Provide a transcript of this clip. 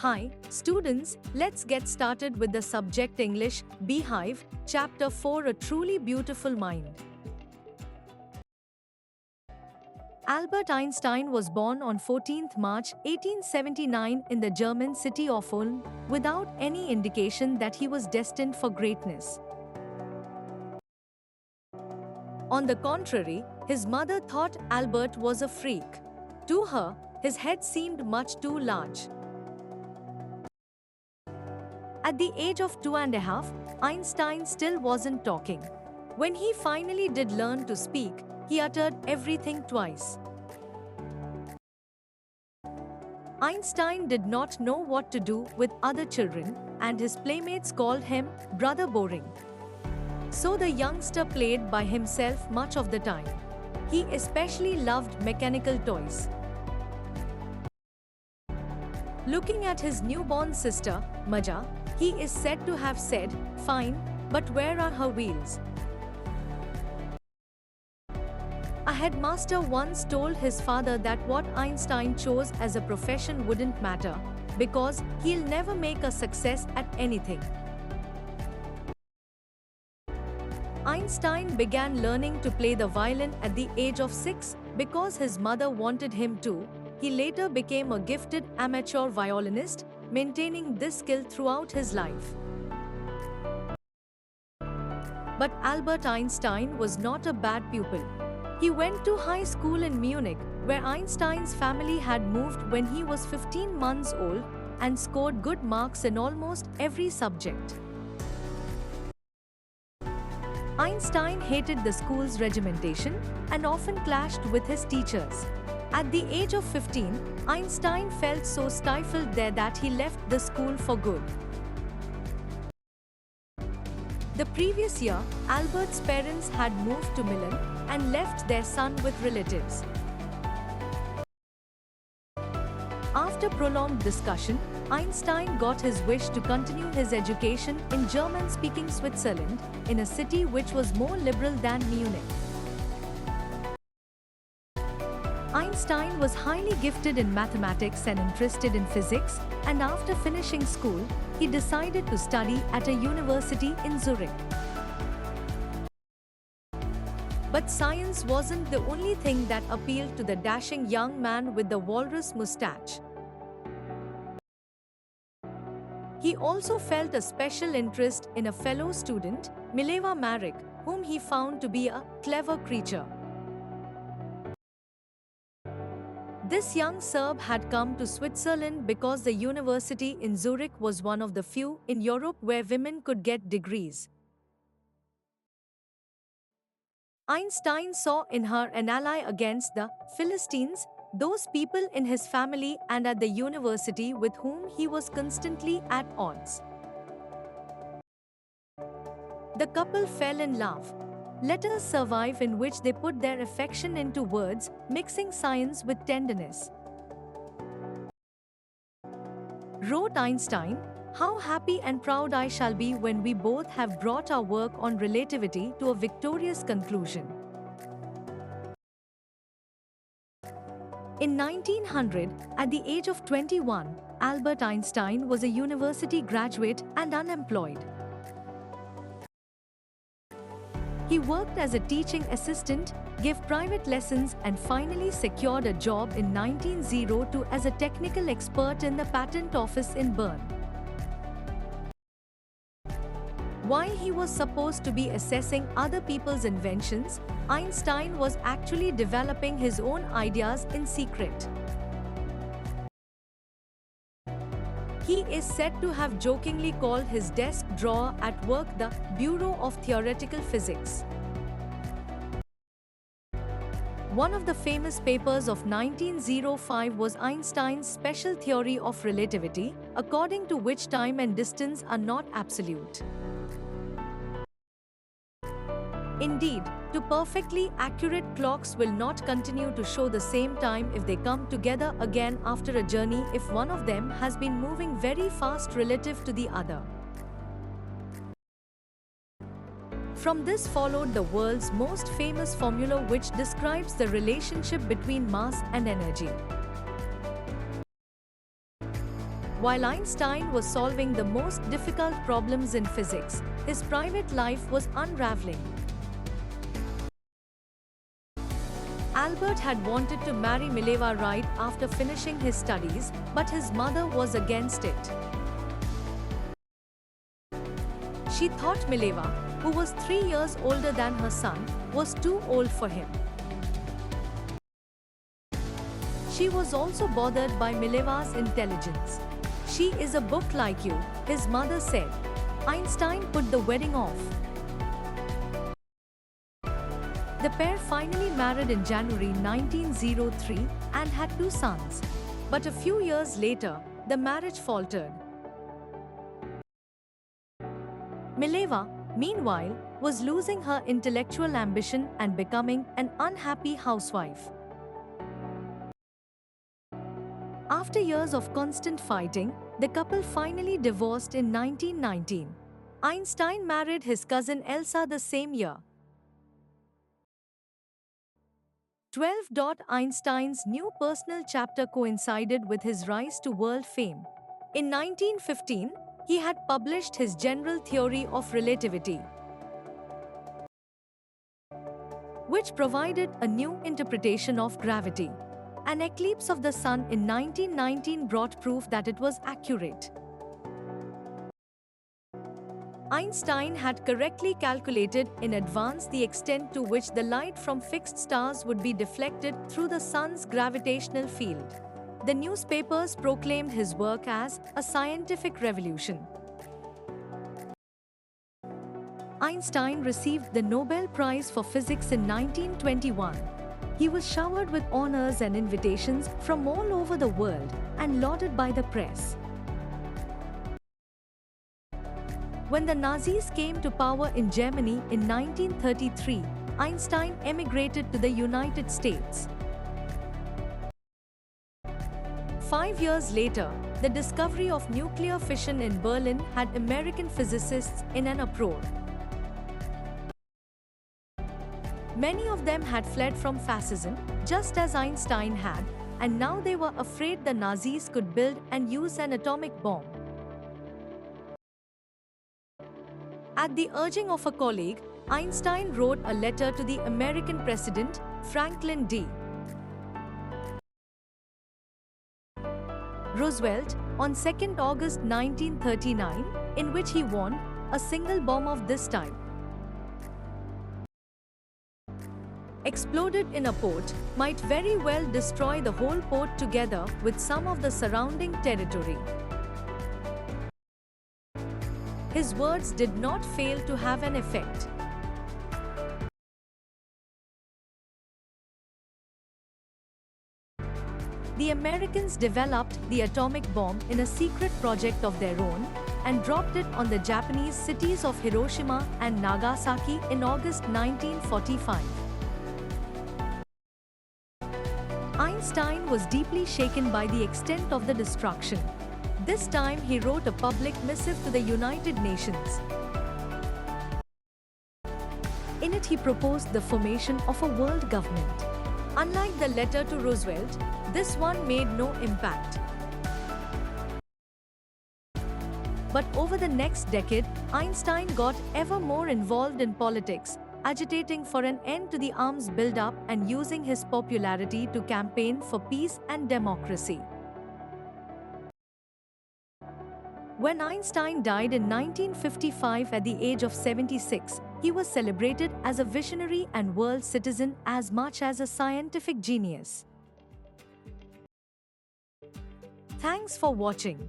Hi, students, let's get started with the subject English, Beehive, Chapter 4 A Truly Beautiful Mind. Albert Einstein was born on 14th March 1879 in the German city of Ulm, without any indication that he was destined for greatness. On the contrary, his mother thought Albert was a freak. To her, his head seemed much too large. At the age of 2.5, Einstein still wasn't talking. When he finally did learn to speak, he uttered everything twice. Einstein did not know what to do with other children, and his playmates called him Brother Boring. So the youngster played by himself much of the time. He especially loved mechanical toys. Looking at his newborn sister, Maja, he is said to have said, "Fine, but where are her wheels?" A headmaster once told his father that what Einstein chose as a profession wouldn't matter, because he'll never make a success at anything. Einstein began learning to play the violin at the age of 6 because his mother wanted him to. He later became a gifted amateur violinist, maintaining this skill throughout his life. But Albert Einstein was not a bad pupil. He went to high school in Munich, where Einstein's family had moved when he was 15 months old, and scored good marks in almost every subject. Einstein hated the school's regimentation and often clashed with his teachers. At the age of 15, Einstein felt so stifled there that he left the school for good. The previous year, Albert's parents had moved to Milan and left their son with relatives. After prolonged discussion, Einstein got his wish to continue his education in German-speaking Switzerland, in a city which was more liberal than Munich. Einstein was highly gifted in mathematics and interested in physics, and after finishing school, he decided to study at a university in Zurich. But science wasn't the only thing that appealed to the dashing young man with the walrus mustache. He also felt a special interest in a fellow student, Mileva Maric, whom he found to be a clever creature. This young Serb had come to Switzerland because the university in Zurich was one of the few in Europe where women could get degrees. Einstein saw in her an ally against the Philistines, those people in his family and at the university with whom he was constantly at odds. The couple fell in love. Letters survive in which they put their affection into words, mixing science with tenderness. Wrote Einstein, "How happy and proud I shall be when we both have brought our work on relativity to a victorious conclusion." In 1900, at the age of 21, Albert Einstein was a university graduate and unemployed. He worked as a teaching assistant, gave private lessons, and finally secured a job in 1902 as a technical expert in the patent office in Bern. While he was supposed to be assessing other people's inventions, Einstein was actually developing his own ideas in secret. He is said to have jokingly called his desk drawer at work the Bureau of Theoretical Physics. One of the famous papers of 1905 was Einstein's special theory of relativity, according to which time and distance are not absolute. Indeed, two perfectly accurate clocks will not continue to show the same time if they come together again after a journey if one of them has been moving very fast relative to the other. From this followed the world's most famous formula which describes the relationship between mass and energy. While Einstein was solving the most difficult problems in physics, his private life was unraveling. Albert had wanted to marry Mileva right after finishing his studies, but his mother was against it. She thought Mileva, who was 3 years older than her son, was too old for him. She was also bothered by Mileva's intelligence. "She is a book like you," his mother said. Einstein put the wedding off. The pair finally married in January 1903 and had 2 sons. But a few years later, the marriage faltered. Mileva, meanwhile, was losing her intellectual ambition and becoming an unhappy housewife. After years of constant fighting, the couple finally divorced in 1919. Einstein married his cousin Elsa the same year. 12. Einstein's new personal chapter coincided with his rise to world fame. In 1915, he had published his general theory of relativity, which provided a new interpretation of gravity. An eclipse of the sun in 1919 brought proof that it was accurate. Einstein had correctly calculated in advance the extent to which the light from fixed stars would be deflected through the sun's gravitational field. The newspapers proclaimed his work as a scientific revolution. Einstein received the Nobel Prize for Physics in 1921. He was showered with honors and invitations from all over the world and lauded by the press. When the Nazis came to power in Germany in 1933, Einstein emigrated to the United States. 5 years later, the discovery of nuclear fission in Berlin had American physicists in an uproar. Many of them had fled from fascism, just as Einstein had, and now they were afraid the Nazis could build and use an atomic bomb. At the urging of a colleague, Einstein wrote a letter to the American President, Franklin D. Roosevelt, on 2 August 1939, in which he warned, "A single bomb of this type, exploded in a port, might very well destroy the whole port together with some of the surrounding territory." His words did not fail to have an effect. The Americans developed the atomic bomb in a secret project of their own and dropped it on the Japanese cities of Hiroshima and Nagasaki in August 1945. Einstein was deeply shaken by the extent of the destruction. This time he wrote a public missive to the United Nations. In it he proposed the formation of a world government. Unlike the letter to Roosevelt, this one made no impact. But over the next decade, Einstein got ever more involved in politics, agitating for an end to the arms buildup and using his popularity to campaign for peace and democracy. When Einstein died in 1955 at the age of 76, he was celebrated as a visionary and world citizen as much as a scientific genius. Thanks for watching.